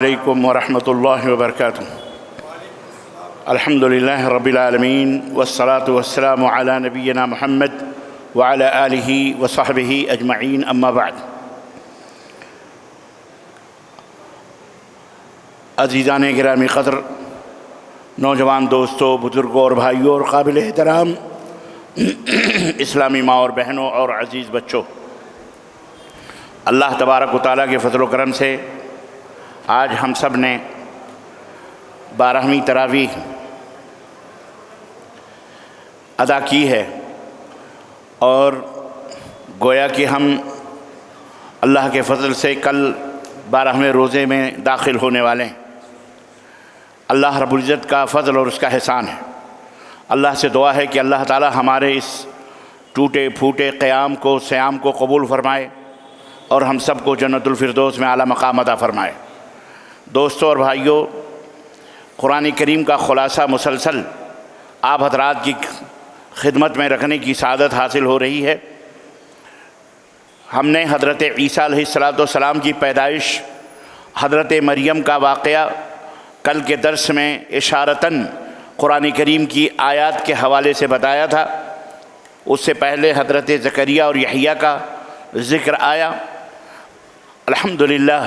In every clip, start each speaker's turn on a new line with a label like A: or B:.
A: علیکم ورحمۃ اللہ وبرکاتہ۔ الحمدللہ رب العالمین والصلاة والسلام علی نبینا محمد وعلی آلہ وصحبہ اجمعین، اما بعد۔ عزیزان گرامی قدر، نوجوان دوستوں، بزرگوں اور بھائیوں اور قابل احترام اسلامی ماں اور بہنوں اور عزیز بچوں، اللہ تبارک و تعالیٰ کے فضل و کرم سے آج ہم سب نے 12ویں تراویح ادا کی ہے، اور گویا کہ ہم اللہ کے فضل سے کل 12ویں روزے میں داخل ہونے والے ہیں۔ اللہ رب العزت کا فضل اور اس کا احسان ہے۔ اللہ سے دعا ہے کہ اللہ تعالی ہمارے اس ٹوٹے پھوٹے قیام کو، صیام کو قبول فرمائے اور ہم سب کو جنت الفردوس میں اعلیٰ مقام عطا فرمائے۔ دوستوں اور بھائیوں، قرآن کریم کا خلاصہ مسلسل آپ حضرات کی خدمت میں رکھنے کی سعادت حاصل ہو رہی ہے۔ ہم نے حضرت عیسیٰ علیہ السلام کی پیدائش، حضرت مریم کا واقعہ کل کے درس میں اشارتاً قرآن کریم کی آیات کے حوالے سے بتایا تھا۔ اس سے پہلے حضرت زکریا اور یحییٰ کا ذکر آیا۔ الحمدللہ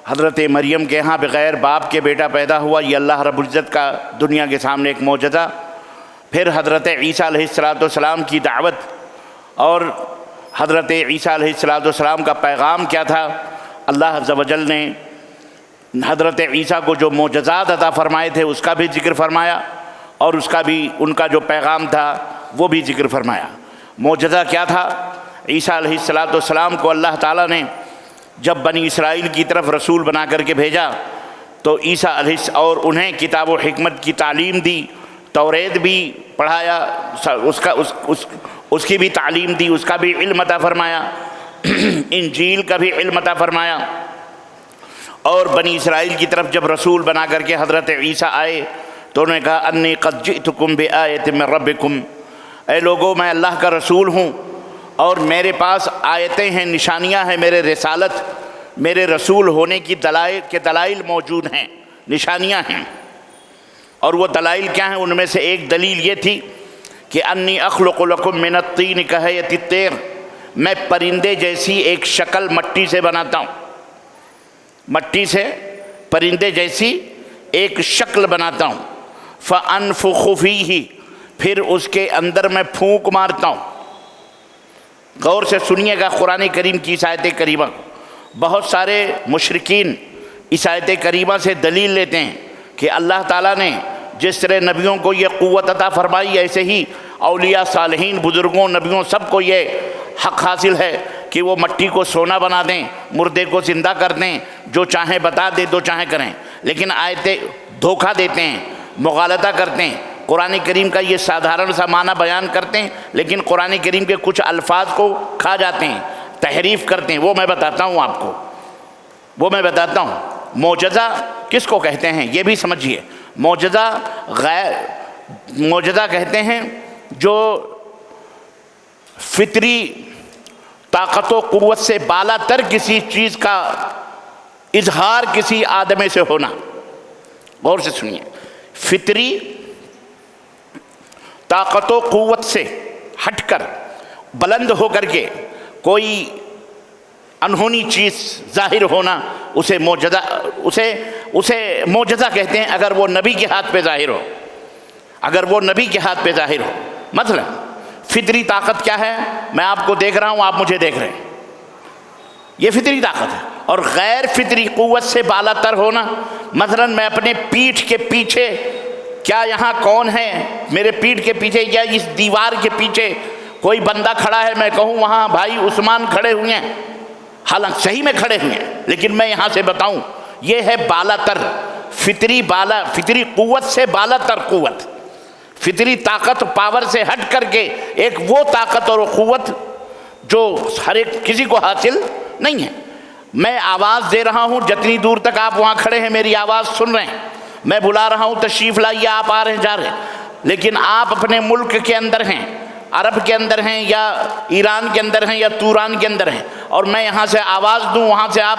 A: حضرت مریم کے ہاں بغیر باپ کے بیٹا پیدا ہوا، یہ اللہ رب العزت کا دنیا کے سامنے ایک معجزہ۔ پھر حضرت عیسیٰ علیہ السلام کی دعوت اور حضرت عیسیٰ علیہ السلام کا پیغام کیا تھا۔ اللہ عز و جل نے حضرت عیسیٰ کو جو معجزات عطا فرمائے تھے اس کا بھی ذکر فرمایا، اور اس کا بھی ان کا جو پیغام تھا وہ بھی ذکر فرمایا۔ معجزہ کیا تھا؟ عیسیٰ علیہ السلام کو اللہ تعالیٰ نے جب بنی اسرائیل کی طرف رسول بنا کر کے بھیجا تو عیسیٰ علیہ اور انہیں کتاب و حکمت کی تعلیم دی، توریت بھی پڑھایا، اس کی بھی تعلیم دی، اس کا بھی علم عطا فرمایا، انجیل کا بھی علم عطا فرمایا۔ اور بنی اسرائیل کی طرف جب رسول بنا کر کے حضرت عیسیٰ آئے تو انہوں نے کہا انی قد جئتکم بآیۃ من ربکم، اے لوگو میں اللہ کا رسول ہوں اور میرے پاس آیتیں ہیں، نشانیاں ہیں، میرے رسالت، میرے رسول ہونے کی دلائل موجود ہیں، نشانیاں ہیں۔ اور وہ دلائل کیا ہیں؟ ان میں سے ایک دلیل یہ تھی کہ انی اخلق لکم من الطین کہیۃ الطیر، میں پرندے جیسی ایک شکل مٹی سے بناتا ہوں، مٹی سے پرندے جیسی ایک شکل بناتا ہوں، فانفخ فیہ، پھر اس کے اندر میں پھونک مارتا ہوں۔ غور سے سنیے گا قرآن کریم کی اس آیت کریمہ کو۔ بہت سارے مشرکین اس آیت کریمہ سے دلیل لیتے ہیں کہ اللہ تعالیٰ نے جس طرح نبیوں کو یہ قوت عطا فرمائی، ایسے ہی اولیاء صالحین، بزرگوں، نبیوں سب کو یہ حق حاصل ہے کہ وہ مٹی کو سونا بنا دیں، مردے کو زندہ کر دیں، جو چاہیں بتا دیں، جو چاہیں کریں۔ لیکن آیتیں دھوکہ دیتے ہیں، مغالطہ کرتے ہیں، قرآن کریم کا یہ سادھارن سا معنی بیان کرتے ہیں، لیکن قرآن کریم کے کچھ الفاظ کو کھا جاتے ہیں، تحریف کرتے ہیں۔ وہ میں بتاتا ہوں آپ کو، وہ میں بتاتا ہوں۔ معجزہ کس کو کہتے ہیں یہ بھی سمجھیے۔ معجزہ کہتے ہیں جو فطری طاقت و قوت سے بالا تر کسی چیز کا اظہار کسی آدمی سے ہونا۔ غور سے سنیے، فطری طاقت و قوت سے ہٹ کر، بلند ہو کر کے کوئی انہونی چیز ظاہر ہونا، اسے معجزہ کہتے ہیں اگر وہ نبی کے ہاتھ پہ ظاہر ہو، اگر وہ نبی کے ہاتھ پہ ظاہر ہو۔ مثلا فطری طاقت کیا ہے؟ میں آپ کو دیکھ رہا ہوں، آپ مجھے دیکھ رہے ہیں، یہ فطری طاقت ہے۔ اور غیر فطری قوت سے بالا تر ہونا، مثلا میں اپنے پیٹھ کے پیچھے، کیا یہاں کون ہے میرے پیٹھ کے پیچھے یا اس دیوار کے پیچھے کوئی بندہ کھڑا ہے، میں کہوں وہاں بھائی عثمان کھڑے ہوئے ہیں، حالانکہ صحیح میں کھڑے ہوئے ہیں، لیکن میں یہاں سے بتاؤں، یہ ہے بالا تر فطری قوت سے بالا تر قوت، فطری طاقت پاور سے ہٹ کر کے ایک وہ طاقت اور قوت جو ہر ایک کسی کو حاصل نہیں ہے۔ میں آواز دے رہا ہوں، جتنی دور تک آپ وہاں کھڑے ہیں میری آواز سن رہے ہیں، میں بلا رہا ہوں تشریف لائیے، آپ آ رہے ہیں جا رہے ہیں، لیکن آپ اپنے ملک کے اندر ہیں، عرب کے اندر ہیں یا ایران کے اندر ہیں یا توران کے اندر ہیں، اور میں یہاں سے آواز دوں، وہاں سے آپ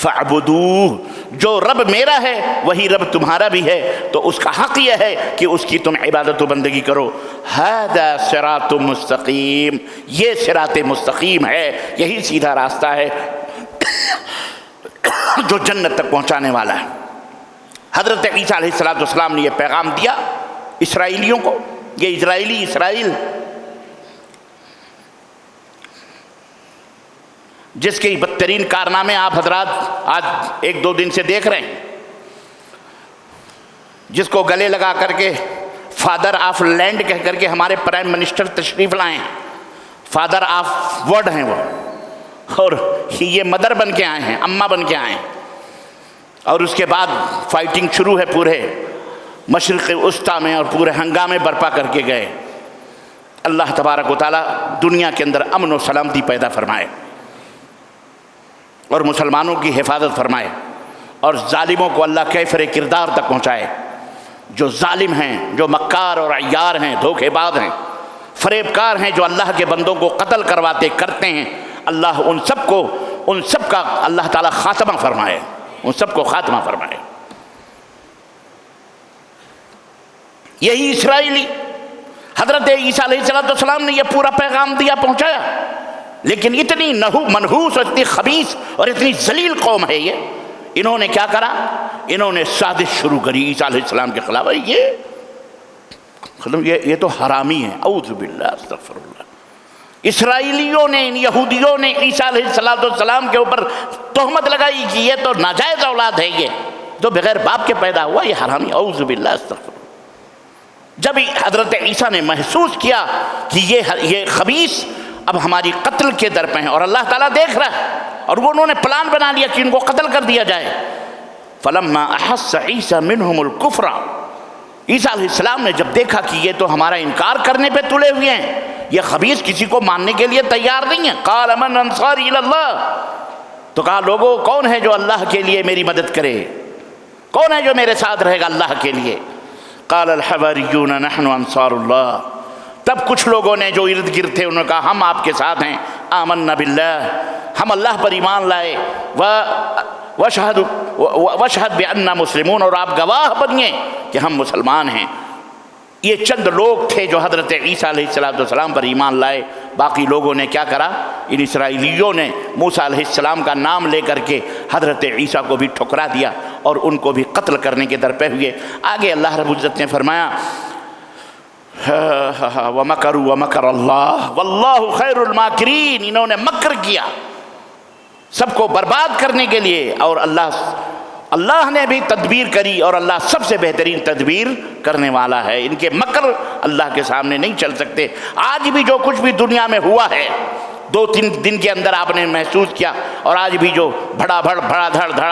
A: فاعبدوہ، جو رب میرا ہے وہی رب تمہارا بھی ہے، تو اس کا حق یہ ہے کہ اس کی تم عبادت و بندگی کرو۔ ھذا صراط مستقیم، یہ صراط مستقیم ہے، یہی سیدھا راستہ ہے جو جنت تک پہنچانے والا ہے۔ حضرت عیسیٰ علیہ السلام نے یہ پیغام دیا اسرائیلیوں کو، یہ اسرائیل جس کے بدترین کارنامے آپ حضرات آج ایک دو دن سے دیکھ رہے ہیں، جس کو گلے لگا کر کے فادر آف لینڈ کہہ کر کے ہمارے پرائم منسٹر تشریف لائے ہیں، فادر آف ورڈ ہیں وہ، اور یہ مدر بن کے آئے ہیں، اماں بن کے آئے ہیں، اور اس کے بعد فائٹنگ شروع ہے پورے مشرق وسطیٰ میں، اور پورے ہنگامے برپا کر کے گئے۔ اللہ تبارک و تعالیٰ دنیا کے اندر امن و سلامتی پیدا فرمائے اور مسلمانوں کی حفاظت فرمائے، اور ظالموں کو اللہ کیفر کردار تک پہنچائے۔ جو ظالم ہیں، جو مکار اور عیار ہیں، دھوکے باز ہیں، فریب کار ہیں، جو اللہ کے بندوں کو قتل کرتے ہیں، اللہ ان سب کا اللہ تعالیٰ خاتمہ فرمائے، ان سب کو خاتمہ فرمائے۔ یہی اسرائیلی حضرت عیسیٰ علیہ السلام نے یہ پورا پیغام دیا، پہنچایا، لیکن اتنی منحوس اور اتنی خبیث اور اتنی ذلیل قوم ہے یہ، انہوں نے کیا کرا؟ انہوں نے سازش شروع کری عیسیٰ علیہ السلام کے خلاف۔ یہ تو حرامی ہے، اعوذ باللہ، استغفر اللہ۔ اسرائیلیوں نے، یہودیوں نے عیسیٰ علیہ السلام کے اوپر تہمت لگائی کہ یہ تو ناجائز اولاد ہے، یہ تو بغیر باپ کے پیدا ہوا، یہ حرامی، اعوذ باللہ، استغفر اللہ۔ جب حضرت عیسیٰ نے محسوس کیا کہ یہ خبیث اب ہماری قتل کے در پہ ہیں، اور اللہ تعالیٰ دیکھ رہا ہے، اور انہوں نے پلان بنا لیا کہ ان کو قتل کر دیا جائے۔ فلما احس عیسیٰ منہم الکفر، عیسیٰ علیہ السلام نے جب دیکھا کہ یہ تو ہمارا انکار کرنے پہ تلے ہوئے ہیں، یہ خبیث کسی کو ماننے کے لیے تیار نہیں ہے، قال من انصاری الی اللہ، تو کہا لوگوں کون ہے جو اللہ کے لیے میری مدد کرے، کون ہے جو میرے ساتھ رہے گا اللہ کے لیے؟ قال الحواریون نحن انصار اللہ، تب کچھ لوگوں نے جو ارد گرد تھے انہوں نے کہا ہم آپ کے ساتھ ہیں، آمنا باللہ، ہم اللہ پر ایمان لائے، وشہد بأننا مسلمون، اور آپ گواہ بنیے کہ ہم مسلمان ہیں۔ یہ چند لوگ تھے جو حضرت عیسیٰ علیہ السلام پر ایمان لائے، باقی لوگوں نے کیا کرا؟ ان اسرائیلیوں نے موسیٰ علیہ السلام کا نام لے کر کے حضرت عیسیٰ کو بھی ٹھکرا دیا اور ان کو بھی قتل کرنے کے در پہ ہوئے۔ آگے اللہ رب العزت نے فرمایا وَمَكَرُوا وَمَكَرَ اللَّهُ وَاللَّهُ خَيْرُ الْمَاكِرِينَ، انہوں نے مکر کیا سب کو برباد کرنے کے لیے، اور اللہ نے بھی تدبیر کری، اور اللہ سب سے بہترین تدبیر کرنے والا ہے۔ ان کے مکر اللہ کے سامنے نہیں چل سکتے۔ آج بھی جو کچھ بھی دنیا میں ہوا ہے، 2-3 دن کے اندر آپ نے محسوس کیا، اور آج بھی جو دھڑا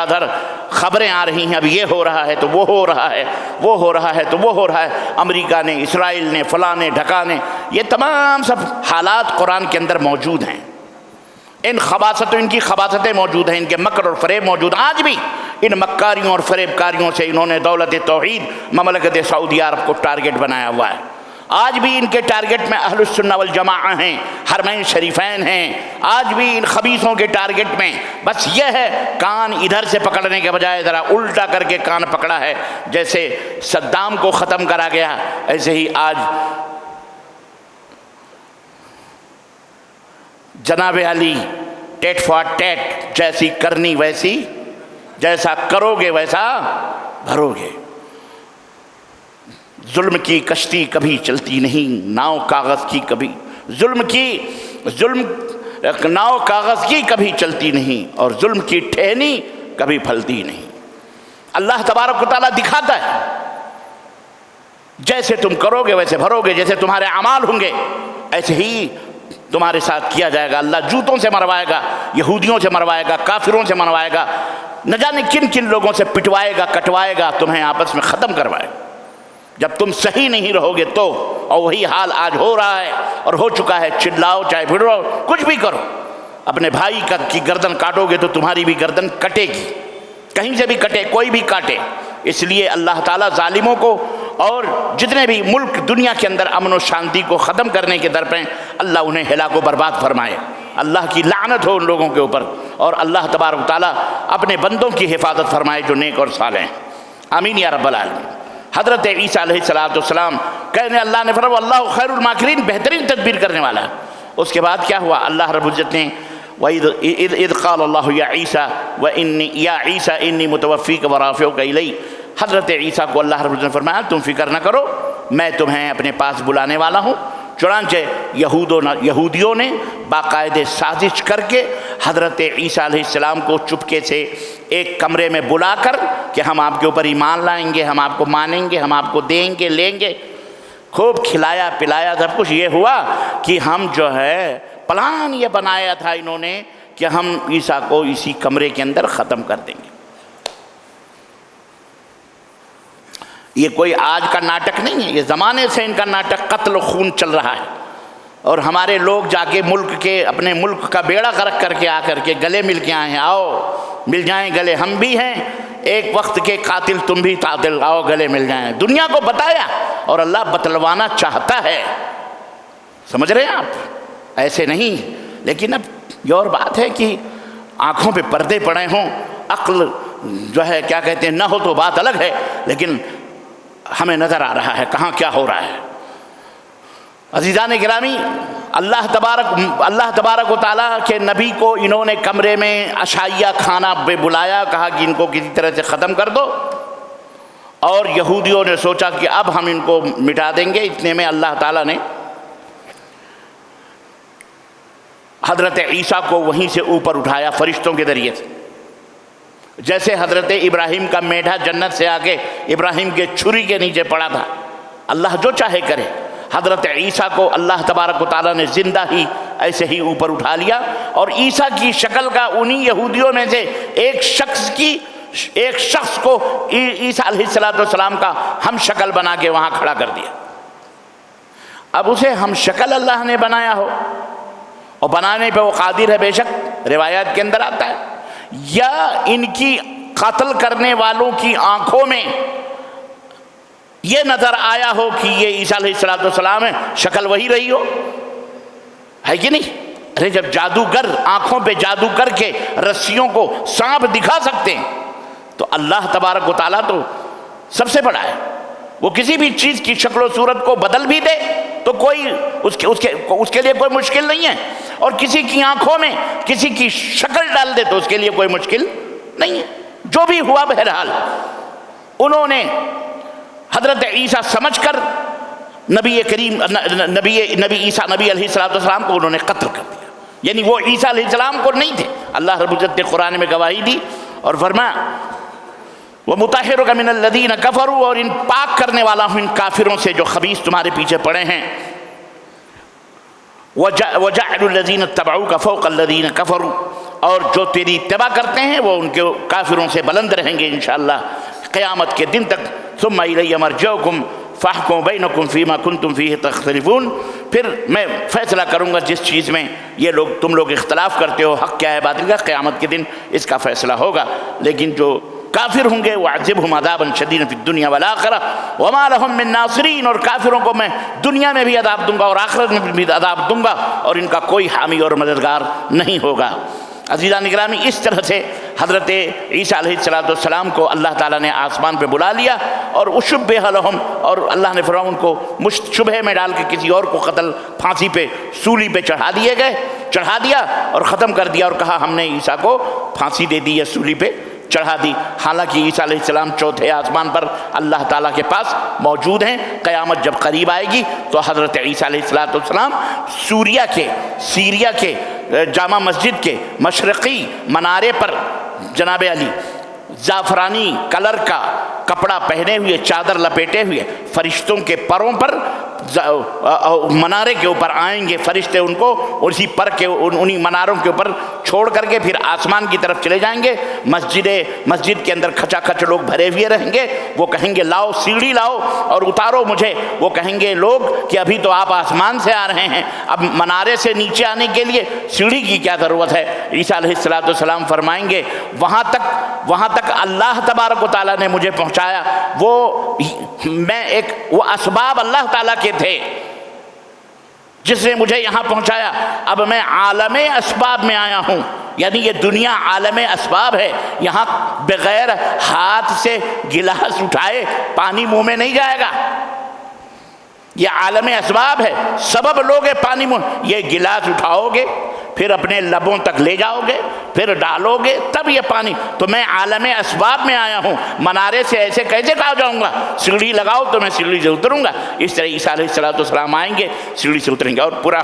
A: دھڑ خبریں آ رہی ہیں، اب یہ ہو رہا ہے تو وہ ہو رہا ہے، وہ ہو رہا ہے تو وہ ہو رہا ہے، امریکہ نے، اسرائیل نے، فلاں نے، ڈھکا نے، یہ تمام سب حالات قرآن کے اندر موجود ہیں۔ ان کی خباثتیں موجود ہیں، ان کے مکر اور فریب موجود ہیں۔ آج بھی ان مکاریوں اور فریب کاریوں سے انہوں نے دولت توحید مملکت سعودی عرب کو ٹارگٹ بنایا ہوا ہے۔ آج بھی ان کے ٹارگٹ میں اہل السنہ والجماعہ ہیں، حرمین شریفین ہیں، آج بھی ان خبیثوں کے ٹارگٹ میں بس یہ ہے کان ادھر سے پکڑنے کے بجائے ذرا الٹا کر کے کان پکڑا ہے۔ جیسے صدام کو ختم کرا گیا، ایسے ہی آج جناب علی ٹیٹ فار ٹیٹ، جیسی کرنی ویسی، جیسا کرو گے ویسا بھرو گے۔ ظلم کی کشتی کبھی چلتی نہیں، ناؤ کاغذ کی کبھی ناؤ کاغذ کی کبھی چلتی نہیں، اور ظلم کی ٹہنی کبھی پھلتی نہیں۔ اللہ تبارک و تعالیٰ دکھاتا ہے جیسے تم کرو گے ویسے بھرو گے، جیسے تمہارے اعمال ہوں گے ایسے ہی تمہارے ساتھ کیا جائے گا۔ اللہ جوتوں سے مروائے گا، یہودیوں سے مروائے گا، کافروں سے مروائے گا، نہ جانے کن کن لوگوں سے پٹوائے گا، کٹوائے گا، تمہیں آپس میں ختم کروائے گا جب تم صحیح نہیں رہو گے تو۔ اور وہی حال آج ہو رہا ہے اور ہو چکا ہے۔ چلاؤ چاہے بھڑو، کچھ بھی کرو، اپنے بھائی کی گردن کاٹو گے تو تمہاری بھی گردن کٹے گی، کہیں سے بھی کٹے، کوئی بھی کاٹے۔ اس لیے اللہ تعالیٰ ظالموں کو اور جتنے بھی ملک دنیا کے اندر امن و شانتی کو ختم کرنے کے در پہ اللہ انہیں ہلاک و برباد فرمائے۔ اللہ کی لعنت ہو ان لوگوں کے اوپر، اور اللہ تبارک و تعالیٰ اپنے بندوں کی حفاظت فرمائے جو نیک اور صالح ہیں، آمین یا رب العالمین۔ حضرت عیسیٰ علیہ السلام کہنے اللہ نے فرمایا اللہ خیر الماکرین، بہترین تدبیر کرنے والا ہے۔ اس کے بعد کیا ہوا؟ اللہ رب العزت نے وَإِذْ قَالَ اللَّهُ يَا عِيسَىٰ يَا عِيسَىٰ إِنِّي مُتَوَفِّيكَ وَرَافِعُكَ إِلَيَّ، حضرت عیسیٰ کو اللہ رب العزت نے فرمایا تم فکر نہ کرو، میں تمہیں اپنے پاس بلانے والا ہوں۔ چنانچہ یہودیوں نے باقاعدہ سازش کر کے حضرت عیسیٰ علیہ السلام کو چپکے سے ایک کمرے میں بلا کر کہ ہم آپ کے اوپر ایمان لائیں گے، ہم آپ کو مانیں گے، ہم آپ کو دیں گے، لیں گے، خوب کھلایا پلایا سب کچھ۔ یہ ہوا کہ ہم جو ہے پلان یہ بنایا تھا انہوں نے کہ ہم عیسیٰ کو اسی کمرے کے اندر ختم کر دیں گے۔ یہ کوئی آج کا ناٹک نہیں ہے، یہ زمانے سے ان کا ناٹک قتل و خون چل رہا ہے، اور ہمارے لوگ جا کے اپنے ملک کا بیڑا غرق کر کے آ کر کے گلے مل کے آئے ہیں، آؤ مل جائیں گلے، ہم بھی ہیں ایک وقت کے قاتل، تم بھی قاتل، آؤ گلے مل جائیں۔ دنیا کو بتایا اور اللہ بتلوانا چاہتا ہے، سمجھ رہے ہیں آپ؟ ایسے نہیں، لیکن اب یہ اور بات ہے کہ آنکھوں پہ پردے پڑے ہوں، عقل جو ہے کیا کہتے ہیں نہ ہو تو بات الگ ہے، لیکن ہمیں نظر آ رہا ہے کہاں کیا ہو رہا ہے۔ عزیزان گرامی، اللہ تبارک و تعالیٰ کے نبی کو انہوں نے کمرے میں عشائیہ کھانا پہ بلایا، کہا کہ ان کو کسی طرح سے ختم کر دو، اور یہودیوں نے سوچا کہ اب ہم ان کو مٹا دیں گے۔ اتنے میں اللہ تعالیٰ نے حضرت عیسیٰ کو وہیں سے اوپر اٹھایا فرشتوں کے ذریعے سے، جیسے حضرت ابراہیم کا میڈھا جنت سے آ کے ابراہیم کے چھری کے نیچے پڑا تھا۔ اللہ جو چاہے کرے، حضرت عیسیٰ کو اللہ تبارک و تعالیٰ نے زندہ ہی ایسے ہی اوپر اٹھا لیا، اور عیسیٰ کی شکل کا انہی یہودیوں میں سے ایک شخص کو عیسیٰ علیہ السلام کا ہم شکل بنا کے وہاں کھڑا کر دیا۔ اب اسے ہم شکل اللہ نے بنایا ہو، اور بنانے پہ وہ قادر ہے، بے شک روایات کے اندر آتا ہے، یا ان کی قتل کرنے والوں کی آنکھوں میں یہ نظر آیا ہو کہ یہ عیسیٰ علیہ السلام ہے، شکل وہی رہی ہو، ہے کہ نہیں؟ ارے جب جادوگر آنکھوں پہ جادو کر کے رسیوں کو سانپ دکھا سکتے ہیں تو اللہ تبارک و تعالیٰ تو سب سے بڑا ہے، وہ کسی بھی چیز کی شکل و صورت کو بدل بھی دے تو کوئی اس کے لیے کوئی مشکل نہیں ہے، اور کسی کی آنکھوں میں کسی کی شکل ڈال دے تو اس کے لیے کوئی مشکل نہیں ہے۔ جو بھی ہوا بہرحال انہوں نے حضرت عیسیٰ سمجھ کر نبی علیہ السلام کو انہوں نے قتل کر دیا، یعنی وہ عیسیٰ علیہ السلام کو نہیں تھے۔ اللہ رب العزت نے قرآن میں گواہی دی اور فرمایا وَمُطَهِّرُكَ مِنَ الَّذِينَ كَفَرُوا، اور ان پاک کرنے والا ہوں ان کافروں سے جو خبیث تمہارے پیچھے پڑے ہیں۔ وَجَعْلُوا الَّذِينَ اتَّبَعُوكَ فَوْقَ الَّذِينَ كَفَرُوا، اور جو تیری اتباع کرتے ہیں وہ ان کے کافروں سے بلند رہیں گے انشاءاللہ قیامت کے دن تک۔ ثُمَّ إِلَيَّ مَرْجِعُكُمْ فَأَحْكُمُ بَيْنَكُمْ فِيمَا كُنْتُمْ فِيهِ تَخْتَلِفُونَ، پھر میں فیصلہ کروں گا جس چیز میں تم لوگ اختلاف کرتے ہو، حق کیا ہے باطل کا، قیامت کے دن اس کا فیصلہ ہوگا۔ لیکن جو کافر ہوں گے وَعَذِّبْهُمْ عَذَابًا شَدِيدًا فِي الدُّنْيَا وَالْآخِرَةِ وَمَا لَهُم مِّن نَاصِرِينَ، اور کافروں کو میں دنیا میں بھی عذاب دوں گا اور آخرت میں بھی عذاب دوں گا، اور ان کا کوئی حامی اور مددگار نہیں ہوگا۔ عزیزان گرامی، اس طرح سے حضرت عیسیٰ علیہ السلام کو اللہ تعالیٰ نے آسمان پہ بلا لیا، اور اُشُبِّہَ لَهُمْ، اور اللہ نے فرعون کو شبہ میں ڈال کے کسی اور کو قتل پھانسی پہ سولی پہ چڑھا دیا اور ختم کر دیا، اور کہا ہم نے عیسیٰ کو پھانسی دے دی ہے، سولی پہ چڑھا دی۔ حالانکہ عیسیٰ علیہ السلام چوتھے آسمان پر اللہ تعالیٰ کے پاس موجود ہیں۔ قیامت جب قریب آئے گی تو حضرت عیسیٰ علیہ السلام سیریا کے جامع مسجد کے مشرقی منارے پر جناب علی زعفرانی کلر کا کپڑا پہنے ہوئے، چادر لپیٹے ہوئے، فرشتوں کے پروں پر منارے کے اوپر آئیں گے فرشتے، ان کو اسی پر کے انہی مناروں کے اوپر چھوڑ کر کے پھر آسمان کی طرف چلے جائیں گے۔ مسجد کے اندر کھچا کھچ لوگ بھرے ہوئے رہیں گے، وہ کہیں گے لاؤ سیڑھی لاؤ اور اتارو مجھے، وہ کہیں گے لوگ کہ ابھی تو آپ آسمان سے آ رہے ہیں، اب منارے سے نیچے آنے کے لیے سیڑھی کی کیا ضرورت ہے؟ عیسیٰ علیہ السلام فرمائیں گے وہاں تک اللہ تبارک و تعالیٰ نے مجھے پہنچایا، وہ اسباب اللہ تعالیٰ کے تھے، جس نے مجھے یہاں پہنچایا. اب میں عالم اسباب میں آیا ہوں، یعنی یہ دنیا عالم اسباب ہے. یہاں بغیر ہاتھ سے گلاس اٹھائے پانی منہ میں نہیں جائے گا. یہ عالم اسباب ہے، سبب لوگے پانی منہ. یہ گلاس اٹھاؤ گے، پھر اپنے لبوں تک لے جاؤ گے، پھر ڈالو گے، تب یہ پانی. تو میں عالم اسباب میں آیا ہوں، منارے سے ایسے کیسے کہا جاؤں گا سیڑھی لگاؤ تو میں سیڑھی سے اتروں گا. اس طرح عیسیٰ علیہ السلام آئیں گے، سیڑھی سے اتریں گے. اور پورا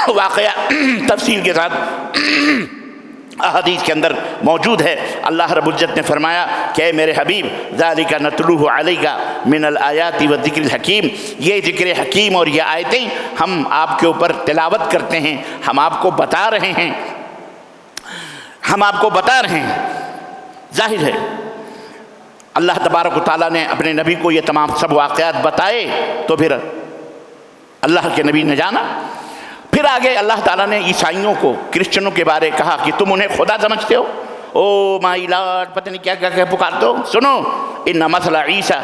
A: واقعہ تفصیل کے ساتھ احادیث کے اندر موجود ہے. اللہ رب العزت نے فرمایا کہ اے میرے حبیب ذالک نتلوہ علیک من الآیات والذکر الحکیم، یہ ذکر حکیم اور یہ آیتیں ہم آپ کے اوپر تلاوت کرتے ہیں، ہم آپ کو بتا رہے ہیں، ہم آپ کو بتا رہے ہیں. ظاہر ہے اللہ تبارک و تعالیٰ نے اپنے نبی کو یہ تمام سب واقعات بتائے تو پھر اللہ کے نبی نے جانا. پھر آگے اللہ تعالیٰ نے عیسائیوں کو، کرسچنوں کے بارے کہا کہ تم انہیں خدا سمجھتے ہو، او مائی لاڈ پتہ نہیں کیا کیا پکارتے ہو. سنو، ان مثل عیسیٰ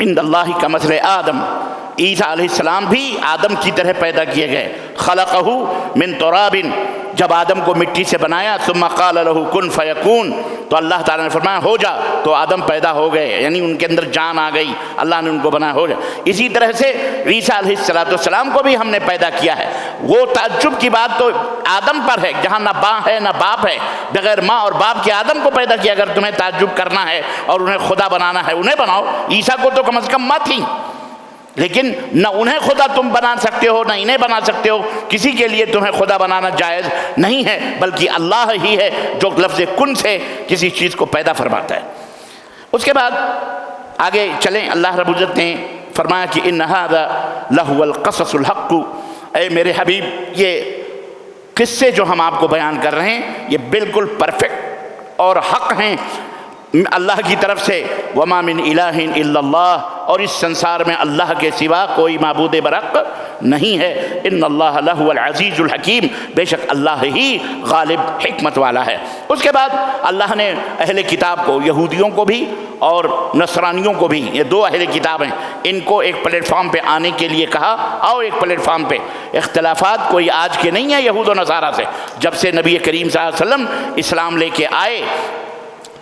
A: عند اللہ کا مثل آدم، عیسیٰ علیہ السلام بھی آدم کی طرح پیدا کیے گئے. خلقہ من تراب، جب آدم کو مٹی سے بنایا، ثم قال له کن فیکون، تو اللہ تعالیٰ نے فرمایا ہو جا، تو آدم پیدا ہو گئے، یعنی ان کے اندر جان آ گئی، اللہ نے ان کو بنایا ہو جا. اسی طرح سے عیسیٰ علیہ السلام کو بھی ہم نے پیدا کیا ہے. وہ تعجب کی بات تو آدم پر ہے جہاں نہ ماں ہے نہ باپ ہے، بغیر ماں اور باپ کے آدم کو پیدا کیا. اگر تمہیں تعجب کرنا ہے اور انہیں خدا بنانا ہے انہیں بناؤ. عیسیٰ کو تو کم از کم ماں تھی، لیکن نہ انہیں خدا تم بنا سکتے ہو نہ انہیں بنا سکتے ہو. کسی کے لیے تمہیں خدا بنانا جائز نہیں ہے، بلکہ اللہ ہی ہے جو لفظ کن سے کسی چیز کو پیدا فرماتا ہے. اس کے بعد آگے چلیں. اللہ رب العزت نے فرمایا کہ ان ھذا لہو القصص الحق، اے میرے حبیب یہ قصے جو ہم آپ کو بیان کر رہے ہیں یہ بالکل پرفیکٹ اور حق ہیں اللہ کی طرف سے. وما من الہ الا اللہ، اور اس سنسار میں اللہ کے سوا کوئی معبود برحق نہیں ہے. ان اللہ لہو العزیز الحکیم، بے شک اللہ ہی غالب حکمت والا ہے. اس کے بعد اللہ نے اہل کتاب کو، یہودیوں کو بھی اور نصرانیوں کو بھی، یہ دو اہل کتاب ہیں، ان کو ایک پلیٹ فارم پہ آنے کے لیے کہا. آؤ ایک پلیٹ فارم پہ. اختلافات کوئی آج کے نہیں ہیں یہود و نصارہ سے. جب سے نبی کریم صلی اللہ علیہ وسلم اسلام لے کے آئے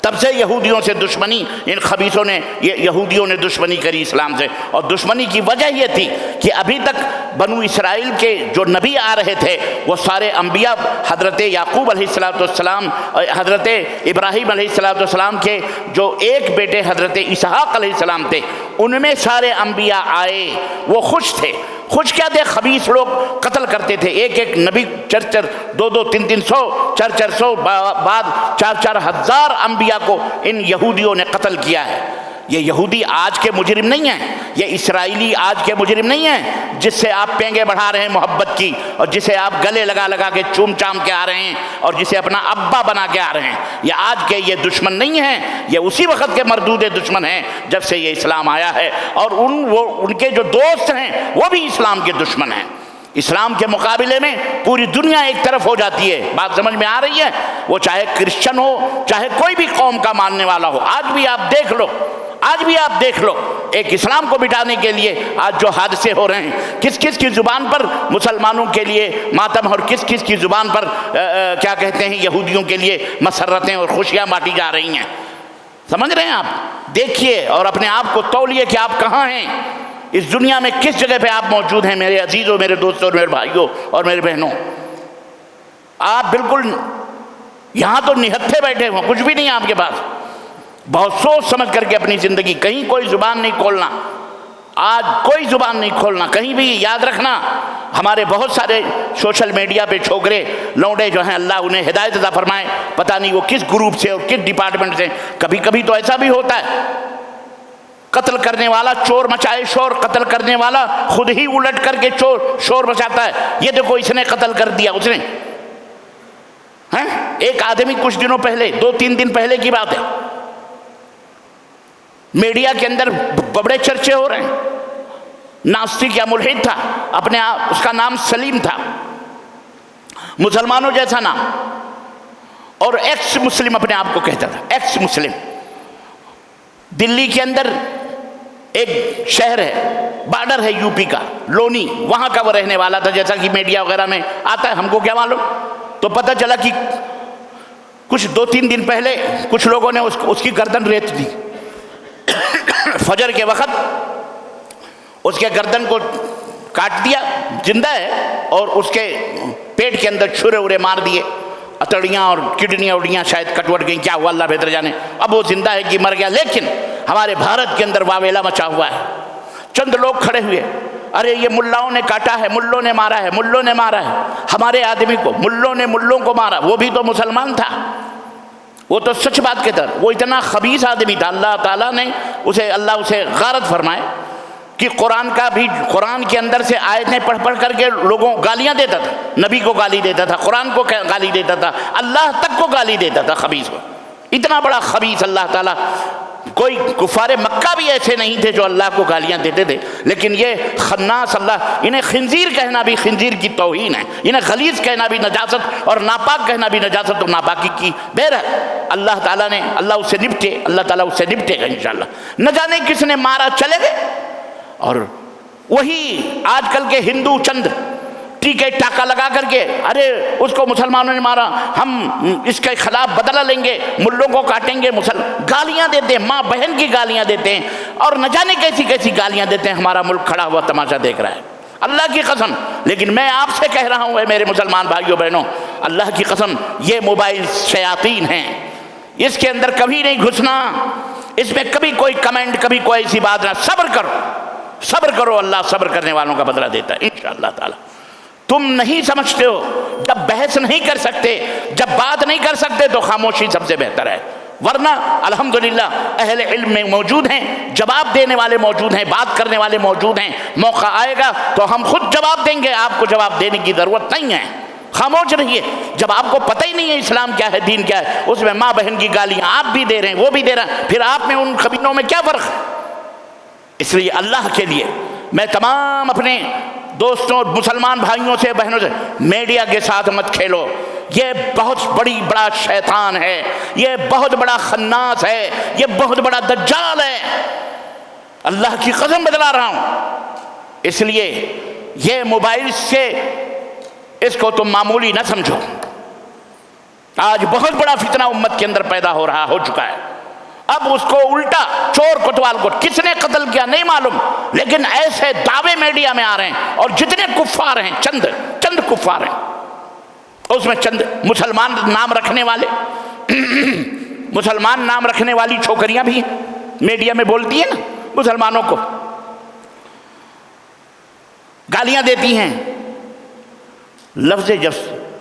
A: تب سے یہودیوں سے دشمنی، ان خبیثوں نے، یہودیوں نے دشمنی کری اسلام سے. اور دشمنی کی وجہ یہ تھی کہ ابھی تک بنو اسرائیل کے جو نبی آ رہے تھے وہ سارے انبیاء، حضرت یعقوب علیہ السلام، حضرت ابراہیم علیہ السلام کے جو ایک بیٹے حضرت اسحاق علیہ السلام تھے، ان میں سارے انبیاء آئے. وہ خوش تھے. خوش کیا تھے؟ خبیث لوگ قتل کرتے تھے. ایک ایک نبی 200-300 400 بعد 4 ہزار انبیاء کو ان یہودیوں نے قتل کیا ہے. یہ یہودی آج کے مجرم نہیں ہیں، یہ اسرائیلی آج کے مجرم نہیں ہیں جس سے آپ پینگے بڑھا رہے ہیں محبت کی، اور جسے آپ گلے لگا لگا کے چوم چام کے آ رہے ہیں، اور جسے اپنا ابا بنا کے آ رہے ہیں. یہ آج کے یہ دشمن نہیں ہیں، یہ اسی وقت کے مردود دشمن ہیں جب سے یہ اسلام آیا ہے. اور ان کے جو دوست ہیں وہ بھی اسلام کے دشمن ہیں. اسلام کے مقابلے میں پوری دنیا ایک طرف ہو جاتی ہے. بات سمجھ میں آ رہی ہے؟ وہ چاہے کرسچن ہو، چاہے کوئی بھی قوم کا ماننے والا ہو. آج بھی آپ دیکھ لو، آج بھی آپ دیکھ لو، ایک اسلام کو مٹانے کے لیے آج جو حادثے ہو رہے ہیں، کس کس کی زبان پر مسلمانوں کے لیے ماتم اور کس کس کی زبان پر کیا کہتے ہیں یہودیوں کے لیے مسرتیں اور خوشیاں بانٹی جا رہی ہیں. سمجھ رہے ہیں آپ؟ دیکھیے اور اپنے آپ کو تولیے کہ آپ کہاں ہیں، اس دنیا میں کس جگہ پہ آپ موجود ہیں میرے عزیزوں، میرے دوستوں، میرے بھائیوں اور میرے بہنوں. آپ بالکل یہاں تو نہتھے بیٹھے ہوں، کچھ بھی نہیں آپ کے پاس. بہت سوچ سمجھ کر کے اپنی زندگی، کہیں کوئی زبان نہیں کھولنا، آج کوئی زبان نہیں کھولنا کہیں بھی. یاد رکھنا ہمارے بہت سارے سوشل میڈیا پہ چھوکرے لونڈے جو ہیں، اللہ انہیں ہدایت عطا فرمائے، پتہ نہیں وہ کس گروپ سے اور کس ڈپارٹمنٹ سے. کبھی کبھی تو ایسا بھی ہوتا ہے قتل کرنے والا چور مچائے شور، قتل کرنے والا خود ہی الٹ کر کے شور مچاتا ہے. یہ دیکھو اس نے قتل کر دیا، اس نے. ایک آدمی کچھ دنوں پہلے، 2-3 دن پہلے کی بات ہے، میڈیا کے اندر بڑے چرچے ہو رہے ہیں. ناستک یا ملحد تھا، اپنے آپ اس کا نام سلیم تھا، مسلمانوں جیسا نام، اور ایکس مسلم اپنے آپ کو کہتا تھا، ایکس مسلم. دلی کے اندر ایک شہر ہے، بارڈر ہے یو پی کا، لونی، وہاں کا وہ رہنے والا تھا، جیسا کہ میڈیا وغیرہ میں آتا ہے، ہم کو کیا معلوم. تو پتہ چلا کہ کچھ 2-3 دن پہلے کچھ لوگوں نے اس کی گردن ریت دی. فجر کے وقت اس کے گردن کو کاٹ دیا، زندہ ہے، اور اس کے پیٹ کے اندر چھرے اڑے مار دیے، اتڑیاں اور کڈنیاں اڑیاں شاید کٹوٹ گئیں، کیا ہوا اللہ بہتر جانے. اب وہ زندہ ہے کہ مر گیا. لیکن ہمارے بھارت کے اندر واویلا مچا ہوا ہے. چند لوگ کھڑے ہوئے، ارے یہ ملاؤں نے کاٹا ہے، ملوں نے مارا ہے، ملوں نے مارا ہے ہمارے آدمی کو، ملوں نے ملوں کو مارا. وہ بھی تو مسلمان تھا، وہ تو سچ بات کے در، وہ اتنا خبیث آدمی تھا. اللہ تعالیٰ نے اسے غارت فرمائے کہ قرآن کے اندر سے آیتیں پڑھ پڑھ کر کے لوگوں کو گالیاں دیتا تھا، نبی کو گالی دیتا تھا، قرآن کو گالی دیتا تھا، اللہ تک کو گالی دیتا تھا. خبیث ہو، اتنا بڑا خبیث اللہ تعالیٰ. کوئی کفار مکہ بھی ایسے نہیں تھے جو اللہ کو گالیاں دیتے تھے، لیکن یہ خناس، اللہ انہیں خنزیر کہنا بھی خنزیر کی توہین ہے، انہیں غلیظ کہنا بھی نجاست، اور ناپاک کہنا بھی نجاست اور ناپاکی کی بہرحال اللہ تعالیٰ نے، اللہ اس سے نپٹے، اللہ تعالیٰ اس سے نپٹے گا انشاءاللہ. نہ جانے کس نے مارا، چلے گئے. اور وہی آج کل کے ہندو چند ٹیکے ٹاکا لگا کر کے، ارے اس کو مسلمانوں نے مارا، ہم اس کے خلاف بدلہ لیں گے، ملوں کو کاٹیں گے، گالیاں دیتے ہیں، ماں بہن کی گالیاں دیتے ہیں، اور نہ جانے کیسی کیسی گالیاں دیتے ہیں. ہمارا ملک کھڑا ہوا تماشا دیکھ رہا ہے، اللہ کی قسم. لیکن میں آپ سے کہہ رہا ہوں، اے میرے مسلمان بھائیوں بہنوں، اللہ کی قسم، یہ موبائل شیاطین ہیں، اس کے اندر کبھی نہیں گھسنا، اس میں کبھی کوئی کمنٹ، کبھی کوئی ایسی بات نہ. صبر کرو، صبر کرو، اللہ صبر کرنے والوں کا بدلہ دیتا ہے انشاءاللہ تعالی. تم نہیں سمجھتے ہو، جب بحث نہیں کر سکتے، جب بات نہیں کر سکتے تو خاموشی سب سے بہتر ہے. ورنہ الحمدللہ اہل علم میں موجود ہیں، جواب دینے والے موجود ہیں، بات کرنے والے موجود ہیں. موقع آئے گا تو ہم خود جواب دیں گے، آپ کو جواب دینے کی ضرورت نہیں ہے. خاموش رہیے. جب آپ کو پتہ ہی نہیں ہے اسلام کیا ہے، دین کیا ہے، اس میں ماں بہن کی گالیاں آپ بھی دے رہے ہیں، وہ بھی دے رہا ہے، پھر آپ میں ان خبینوں میں کیا فرق ہے؟ اس لیے اللہ کے لیے میں تمام اپنے دوستوں مسلمان بھائیوں سے بہنوں سے، میڈیا کے ساتھ مت کھیلو. یہ بہت بڑا شیطان ہے، یہ بہت بڑا خناس ہے، یہ بہت بڑا دجال ہے. اللہ کی قسم بتلا رہا ہوں. اس لیے یہ موبائل سے اس کو تم معمولی نہ سمجھو. آج بہت بڑا فتنہ امت کے اندر پیدا ہو چکا ہے. اب اس کو الٹا چور کوتوال کو کس نے قتل کیا نہیں معلوم، لیکن ایسے دعوے میڈیا میں آ رہے ہیں، اور جتنے کفار ہیں، چند کفار ہیں، اس میں چند مسلمان نام رکھنے والے مسلمان نام رکھنے والی چھوکریاں بھی ہیں، میڈیا میں بولتی ہیں نا، مسلمانوں کو گالیاں دیتی ہیں. لفظ جب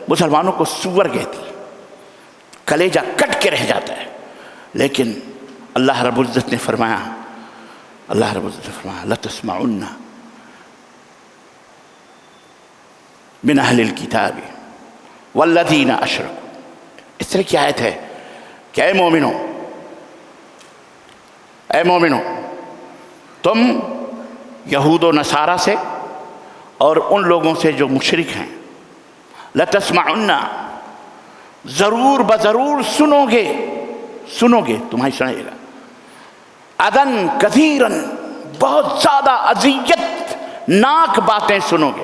A: مسلمانوں کو سور کہتی ہے، کلیجہ کٹ کے رہ جاتا ہے. لیکن اللہ رب العزت نے فرمایا، لَتَسْمَعُنَّ مِنْ أَهْلِ الْكِتَابِ وَالَّذِينَ أَشْرَكُوا. اس طرح کی آیت ہے کہ اے مومنوں، تم یہود و نصارہ سے اور ان لوگوں سے جو مشرک ہیں، لَتَسْمَعُنَّ، ضرور بضرور سنو گے، تمہیں سنے گا، اذن کثیرن، بہت زیادہ اذیت ناک باتیں سنو گے.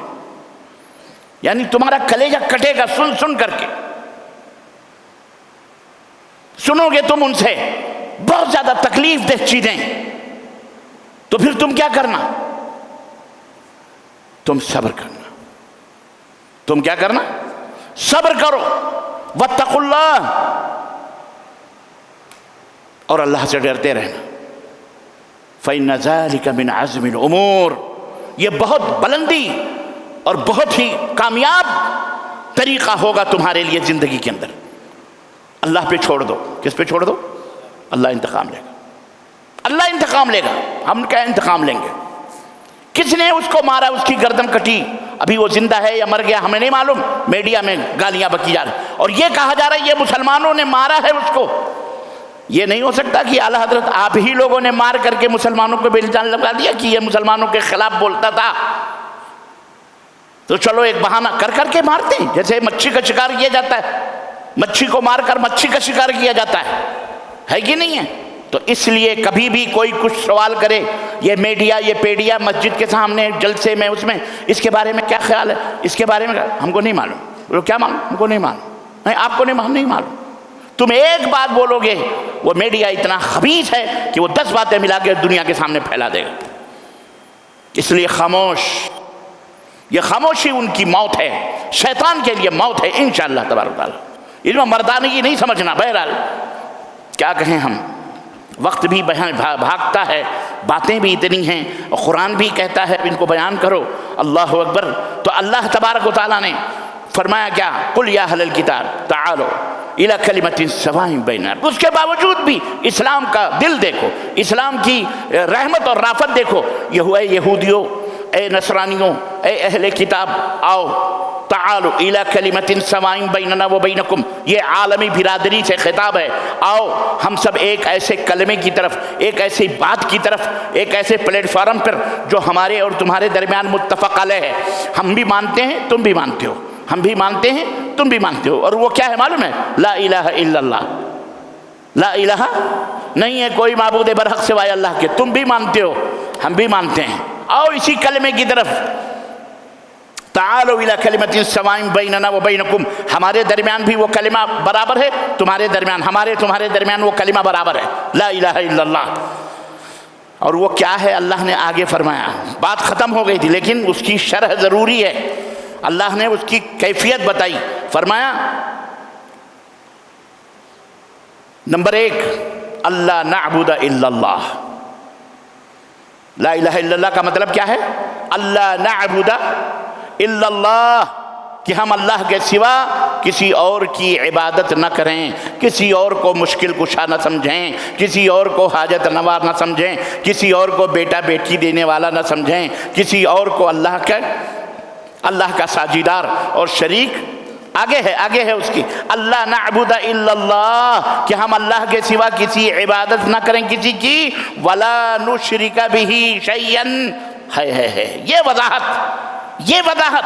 A: یعنی تمہارا کلیجہ کٹے گا سن کر کے. سنو گے تم ان سے بہت زیادہ تکلیف دہ چیزیں، تو پھر تم کیا کرنا؟ تم صبر کرنا. تم کیا کرنا؟ صبر کرو. واتقوا اللہ، اور اللہ سے ڈرتے رہنا. فإن ذلك من عزم الأمور، یہ بہت بلندی اور بہت ہی کامیاب طریقہ ہوگا تمہارے لیے زندگی کے اندر. اللہ پہ چھوڑ دو. کس پہ چھوڑ دو؟ اللہ انتقام لے گا. اللہ انتقام لے گا. ہم کیا انتقام لیں گے؟ کس نے اس کو مارا، اس کی گردن کٹی، ابھی وہ زندہ ہے یا مر گیا ہمیں نہیں معلوم. میڈیا میں گالیاں بکی جا رہی، اور یہ کہا جا رہا ہے یہ مسلمانوں نے مارا ہے اس کو. یہ نہیں ہو سکتا کہ اعلیٰ حضرت آپ ہی لوگوں نے مار کر کے مسلمانوں کو الزام لگا دیا کہ یہ مسلمانوں کے خلاف بولتا تھا. تو چلو ایک بہانہ کر کے مارتے ہیں، جیسے مچھی کا شکار کیا جاتا ہے، مچھی کو مار کر مچھی کا شکار کیا جاتا ہے کہ نہیں ہے؟ تو اس لیے کبھی بھی کوئی کچھ سوال کرے، یہ میڈیا، یہ پیڈیا، مسجد کے سامنے جلسے میں، اس میں، اس کے بارے میں کیا خیال ہے، اس کے بارے میں ہم کو نہیں معلوم، وہ کیا معلوم، ہم کو نہیں معلوم، نہیں آپ کو نہیں معلوم۔ تم ایک بات بولو گے، وہ میڈیا اتنا خبیث ہے کہ وہ 10 باتیں ملا کے دنیا کے سامنے پھیلا دے گا۔ اس لیے خاموش، یہ خاموشی ان کی موت ہے، شیطان کے لیے موت ہے انشاءاللہ تبارک تعالیٰ۔ اس میں مردانگی نہیں سمجھنا۔ بہرحال کیا کہیں ہم، وقت بھی بھاگتا ہے، باتیں بھی اتنی ہیں، اور قرآن بھی کہتا ہے ان کو بیان کرو۔ اللہ اکبر۔ تو اللہ تبارک و تعالیٰ نے فرمایا کیا، قل یا اہل الکتاب تعالوا الی کلمۃ سواء بیننا۔ اس کے باوجود بھی اسلام کا دل دیکھو، اسلام کی رحمت اور رافت دیکھو۔ یہ اے یہودیوں، اے نصرانیوں، اے اہل کتاب، آؤ تعالوا الی کلمۃ سواء بیننا و بینکم۔ یہ عالمی برادری سے خطاب ہے، آؤ ہم سب ایک ایسے کلمے کی طرف، ایک ایسی بات کی طرف، ایک ایسے پلیٹ فارم پر جو ہمارے اور تمہارے درمیان متفق علیہ ہے۔ ہم بھی مانتے ہیں، تم بھی مانتے ہو، ہم بھی مانتے ہیں، تم بھی مانتے ہو، اور وہ کیا ہے معلوم ہے؟ لا الہ الا اللہ۔ لا الہ نہیں ہے کوئی معبود برحق سوائے اللہ کے، تم بھی مانتے ہو، ہم بھی مانتے ہیں۔ آؤ اسی کلمے کی طرف، تعالوا الی کلمۃ سواء بیننا و بینکم۔ ہمارے درمیان بھی وہ کلمہ برابر ہے، تمہارے درمیان، تمہارے درمیان وہ کلمہ برابر ہے، لا الہ الا اللہ۔ اور وہ کیا ہے اللہ نے آگے فرمایا، بات ختم ہو گئی تھی لیکن اس کی شرح ضروری ہے۔ اللہ نے اس کی کیفیت بتائی، فرمایا نمبر 1، اللہ نعبد الا اللہ۔ لا الہ الا اللہ کا مطلب کیا ہے؟ اللہ نعبد الا اللہ، کہ ہم اللہ کے سوا کسی اور کی عبادت نہ کریں، کسی اور کو مشکل کشا نہ سمجھیں، کسی اور کو حاجت نواز نہ سمجھیں، کسی اور کو بیٹا بیٹی دینے والا نہ سمجھیں، کسی اور کو اللہ کا ساجیدار اور شریک آگے ہے اس کی، اللہ نعبد الا اللہ، کہ ہم اللہ کے سوا کسی عبادت نہ کریں کسی کی، ولا نشرک بہ شیئا۔ ہے یہ وضاحت۔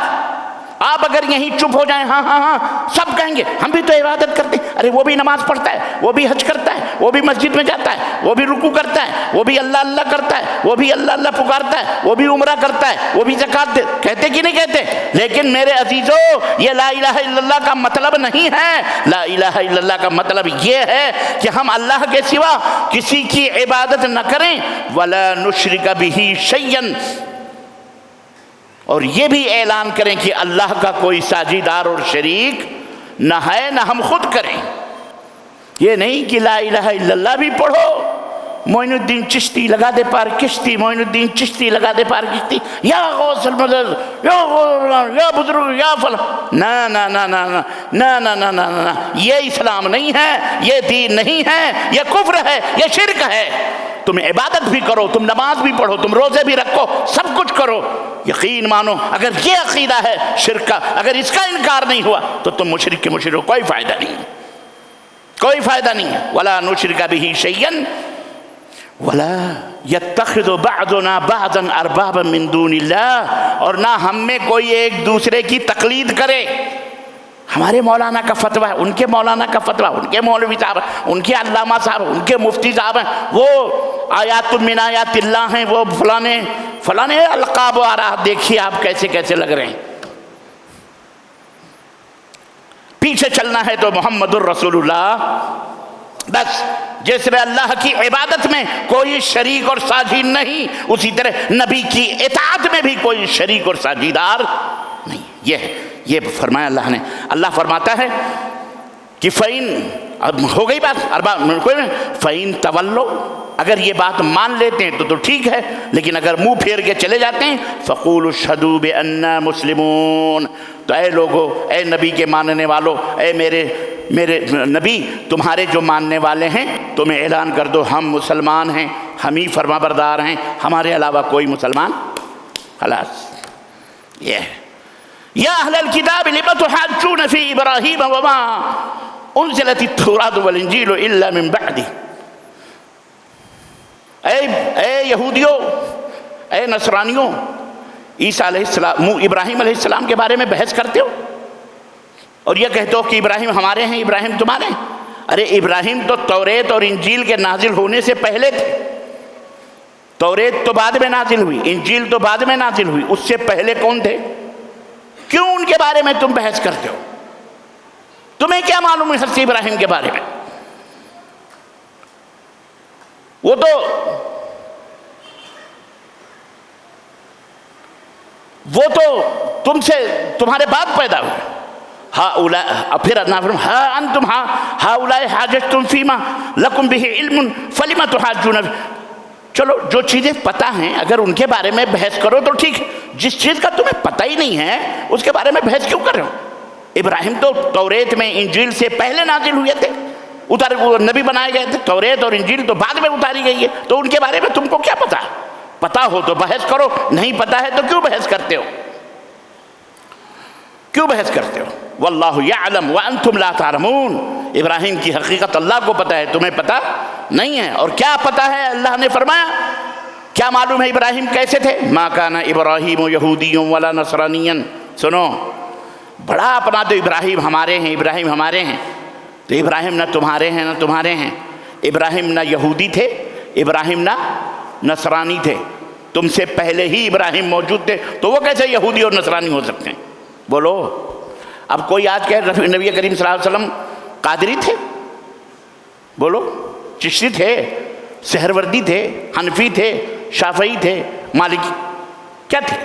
A: آپ اگر یہیں چپ ہو جائیں، ہاں سب کہیں گے ہم بھی تو عبادت کرتے ہیں، ارے وہ بھی نماز پڑھتا ہے، وہ بھی حج کرتا ہے، وہ بھی مسجد میں جاتا ہے، وہ بھی رکوع کرتا ہے، وہ بھی اللہ اللہ کرتا ہے، وہ بھی اللہ اللہ پکارتا ہے، وہ بھی عمرہ کرتا ہے، وہ بھی زکوٰۃ کہتے کہ نہیں کہتے؟ لیکن میرے عزیزو، یہ لا الہ الا اللہ کا مطلب نہیں ہے۔ لا الہ الا اللہ کا مطلب یہ ہے کہ ہم اللہ کے سوا کسی کی عبادت نہ کریں، ولا نشرک بہ شیئا، اور یہ بھی اعلان کریں کہ اللہ کا کوئی ساجیدار اور شریک نہ ہے، نہ ہم خود کریں۔ یہ نہیں کہ لا الہ الا اللہ بھی پڑھو، معین الدین چشتی لگا دے پار کشتی، معین الدین چشتی لگا دے پار کشتی، یا غوث المدد، یا غوث، یا بزرگ، یا فلاں۔ نہ، یہ اسلام نہیں ہے، یہ دین نہیں ہے، یہ کفر ہے، یہ شرک ہے۔ تم عبادت بھی کرو، تم نماز بھی پڑھو، تم روزے بھی رکھو، سب کچھ کرو، یقین مانو اگر یہ عقیدہ ہے شرک کا، اگر اس کا انکار نہیں ہوا تو تم مشرک کے مشرک ہو، کوئی فائدہ نہیں ہے، کوئی فائدہ نہیں ہے۔ ولا نشرک بہ شیئا ولا یتخذ بعضنا بعضا اربابا من دون اللہ، اور نہ ہم میں کوئی ایک دوسرے کی تقلید کرے۔ ہمارے مولانا کا فتویٰ ہے، ان کے مولانا کا فتویٰ، ان کے مولوی صاحب ہیں، ان کے علامہ صاحب ہیں، ان کے مفتی صاحب ہیں، وہ آیات من آیات اللہ ہیں، وہ فلانے القاب آ رہا، دیکھیے آپ کیسے لگ رہے ہیں۔ پیچھے چلنا ہے تو محمد الرسول اللہ، بس جس میں اللہ کی عبادت میں کوئی شریک اور ساجی نہیں، اسی طرح نبی کی اطاعت میں بھی کوئی شریک اور ساجیدار نہیں۔ یہ فرمایا اللہ نے۔ اللہ فرماتا ہے کہ اب ہو گئی بات، فَإِن تَوَلَّوْا، اگر یہ بات مان لیتے ہیں تو ٹھیک ہے، لیکن اگر منہ پھیر کے چلے جاتے ہیں، فَقُولُوا اشْهَدُوا بِأَنَّا مُسْلِمُونَ، تو اے لوگو، اے نبی کے ماننے والو، اے میرے نبی، تمہارے جو ماننے والے ہیں تم اعلان کر دو ہم مسلمان ہیں، ہم ہی فرما بردار ہیں، ہمارے علاوہ کوئی مسلمان، خلاص۔ یہ یا اہل الکتاب لم تحاجون فی ابراہیم وما انزلت التوراۃ والانجیل الا من بعدہ، اے یہودیوں، اے نصرانیوں، عیسیٰ علیہ السلام، ابراہیم علیہ السلام کے بارے میں بحث کرتے ہو اور یہ کہتے ہو کہ ابراہیم ہمارے ہیں، ابراہیم تمہارے ہیں۔ ارے ابراہیم تو توریت اور انجیل کے نازل ہونے سے پہلے تھے. توریت تو بعد میں نازل ہوئی، انجیل تو بعد میں نازل ہوئی، اس سے پہلے کون تھے؟ کیوں ان کے بارے میں تم بحث کرتے ہو؟ تمہیں کیا معلوم ہے حضرت ابراہیم کے بارے میں؟ وہ تو تم سے تمہارے بعد پیدا ہوئے. پھر انتم ہؤلاء حاججتم فیما لکم بہ علم فلم تحاجون. چلو جو چیزیں پتہ ہیں اگر ان کے بارے میں بحث کرو تو ٹھیک، جس چیز کا تمہیں پتہ ہی نہیں ہے اس کے بارے میں بحث کیوں کر رہے ہو؟ ابراہیم تو توریت میں انجیل سے پہلے نازل ہوئے تھے، وہ نبی بنائے گئے تھے. توریت اور انجیل تو بعد میں اتاری گئی ہے، تو ان کے بارے میں تم کو کیا پتہ؟ پتہ ہو تو بحث کرو، نہیں پتہ ہے تو کیوں بحث کرتے ہو؟ کیوں بحث کرتے ہو؟ واللہ یعلم وانتم لا تعلمون. ابراہیم کی حقیقت اللہ کو پتہ ہے، تمہیں پتہ نہیں ہے. اور کیا پتہ ہے؟ اللہ نے فرمایا کیا معلوم ہے ابراہیم کیسے تھے؟ ما کان ابراہیم یہودی ولا نصرانیا. سنو، بڑا اپنا تو ابراہیم ہمارے ہیں، ابراہیم ہمارے ہیں. تو ابراہیم نہ تمہارے ہیں نہ تمہارے ہیں. ابراہیم نہ یہودی تھے، ابراہیم نہ نصرانی تھے. تم سے پہلے ہی ابراہیم موجود تھے، تو وہ کیسے یہودی اور نصرانی ہو سکتے ہیں؟ بولو. اب کوئی آج کہے نبی کریم صلی اللہ علیہ وسلم قادری تھے؟ بولو. چشتی تھے، سہروردی تھے، حنفی تھے، شافعی تھے، مالکی، کیا تھے؟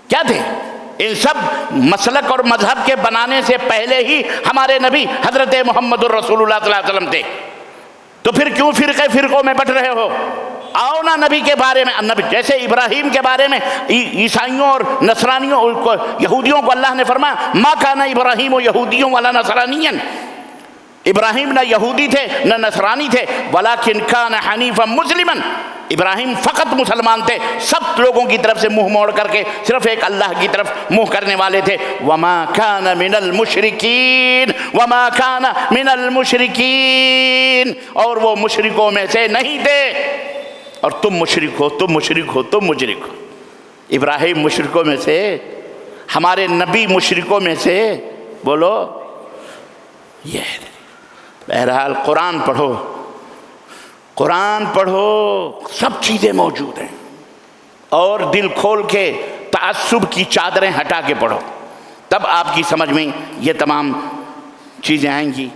A: کیا تھے؟ ان سب مسلک اور مذہب کے بنانے سے پہلے ہی ہمارے نبی حضرت محمد الرسول اللہ صلی اللہ علیہ وسلم تھے. تو پھر کیوں فرقوں میں بٹ رہے ہو؟ آؤ نا نبی کے بارے میں. نبی جیسے ابراہیم کے بارے میں عیسائیوں اور نصرانیوں یہودیوں کو اللہ نے فرمایا ما کان ابراہیم یہودیوں ولا نصرانیا. ابراہیم نہ یہودی تھے نہ نصرانی تھے، ولکن کان حنیفا مسلما. ابراہیم فقط مسلمان تھے، سب لوگوں کی طرف سے منہ موڑ کر کے صرف ایک اللہ کی طرف منہ کرنے والے تھے. وما کان من المشرکین، وما کان من المشرکین. اور وہ مشرکوں میں سے نہیں تھے. اور تم مشرک ہو، تم مشرک ہو، تم مشرک ہو. ابراہیم مشرکوں میں سے، ہمارے نبی مشرکوں میں سے. بولو. یہ بہرحال قرآن پڑھو، قرآن پڑھو، سب چیزیں موجود ہیں. اور دل کھول کے تعصب کی چادریں ہٹا کے پڑھو، تب آپ کی سمجھ میں یہ تمام چیزیں آئیں گی.